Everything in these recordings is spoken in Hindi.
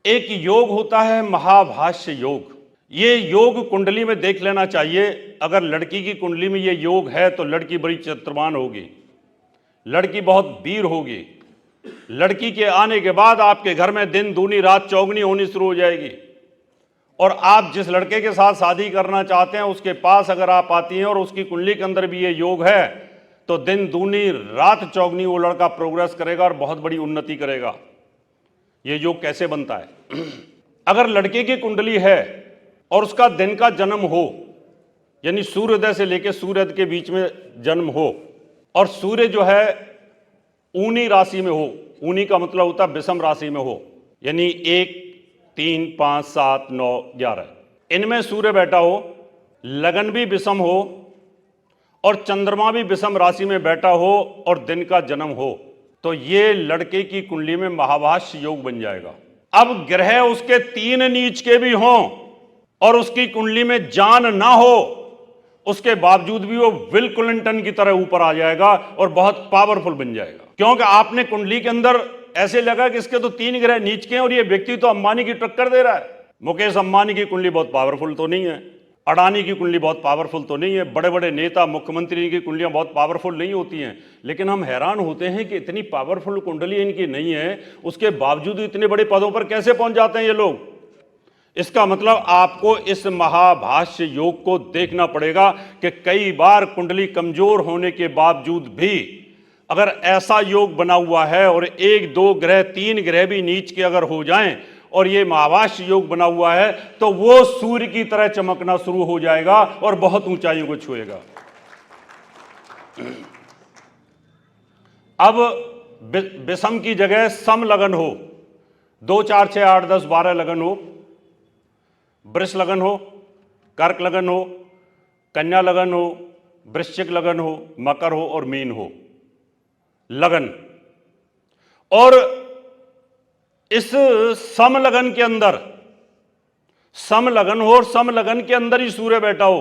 एक योग होता है महाभाष्य योग। ये योग कुंडली में देख लेना चाहिए। अगर लड़की की कुंडली में ये योग है तो लड़की बड़ी चरित्रवान होगी, लड़की बहुत वीर होगी। लड़की के आने के बाद आपके घर में दिन दूनी रात चौगनी होनी शुरू हो जाएगी। और आप जिस लड़के के साथ शादी करना चाहते हैं उसके पास अगर आप आती हैं और उसकी कुंडली के अंदर भी ये योग है तो दिन दूनी रात चौगनी वो लड़का प्रोग्रेस करेगा और बहुत बड़ी उन्नति करेगा। ये योग कैसे बनता है? अगर लड़के की कुंडली है और उसका दिन का जन्म हो, यानी सूर्योदय से लेकर सूर्योदय के बीच में जन्म हो, और सूर्य जो है ऊनी राशि में हो, ऊनी का मतलब होता है विषम राशि में हो, यानी 1, 3, 5, 7, 9, 11 इनमें सूर्य बैठा हो, लगन भी विषम हो और चंद्रमा भी विषम राशि में बैठा हो और दिन का जन्म हो, तो ये लड़के की कुंडली में महाभाष्य योग बन जाएगा। अब ग्रह उसके 3 नीच के भी हों और उसकी कुंडली में जान ना हो, उसके बावजूद भी वो विल क्लिंटन की तरह ऊपर आ जाएगा और बहुत पावरफुल बन जाएगा। क्योंकि आपने कुंडली के अंदर ऐसे लगा कि इसके तो 3 ग्रह नीच के हैं और ये व्यक्ति तो अंबानी की टक्कर दे रहा है। मुकेश अंबानी की कुंडली बहुत पावरफुल तो नहीं है, अडानी की कुंडली बहुत पावरफुल तो नहीं है, बड़े बड़े नेता मुख्यमंत्री की कुंडलियां बहुत पावरफुल नहीं होती हैं। लेकिन हम हैरान होते हैं कि इतनी पावरफुल कुंडली इनकी नहीं है, उसके बावजूद इतने बड़े पदों पर कैसे पहुंच जाते हैं ये लोग। इसका मतलब आपको इस महाभाष्य योग को देखना पड़ेगा कि कई बार कुंडली कमजोर होने के बावजूद भी अगर ऐसा योग बना हुआ है और 1, 2 ग्रह 3 ग्रह भी नीच के अगर हो जाएं और ये महाभाष्य योग बना हुआ है तो वो सूर्य की तरह चमकना शुरू हो जाएगा और बहुत ऊंचाइयों को छुएगा। अब विषम की जगह सम लगन हो, 2, 4, 6, 8, 10, 12 लगन हो, वृष लगन हो, कर्क लगन हो, कन्या लगन हो, वृश्चिक लगन हो, मकर हो और मीन हो लगन, और इस सम लगन के अंदर सम लगन हो और सम लगन के अंदर ही सूर्य बैठा हो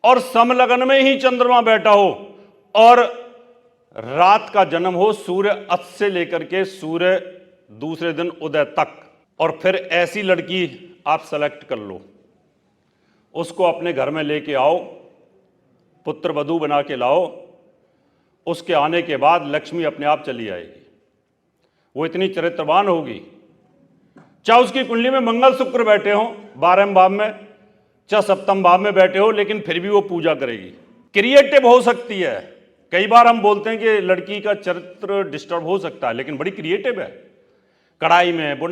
और सम लगन में ही चंद्रमा बैठा हो और रात का जन्म हो सूर्य अस्त से लेकर के सूर्य दूसरे दिन उदय तक, और फिर ऐसी लड़की आप सेलेक्ट कर लो, उसको अपने घर में लेके आओ, पुत्र वधू बना के लाओ। उसके आने के बाद लक्ष्मी अपने आप चली आएगी। वो इतनी चरित्रवान होगी, चाहे उसकी कुंडली में मंगल शुक्र बैठे हो 12वें भाव में, चाहे 7वें भाव में बैठे हो, लेकिन फिर भी वो पूजा करेगी। क्रिएटिव हो सकती है। कई बार हम बोलते हैं कि लड़की का चरित्र डिस्टर्ब हो सकता है, लेकिन बड़ी क्रिएटिव है। कढ़ाई में बुना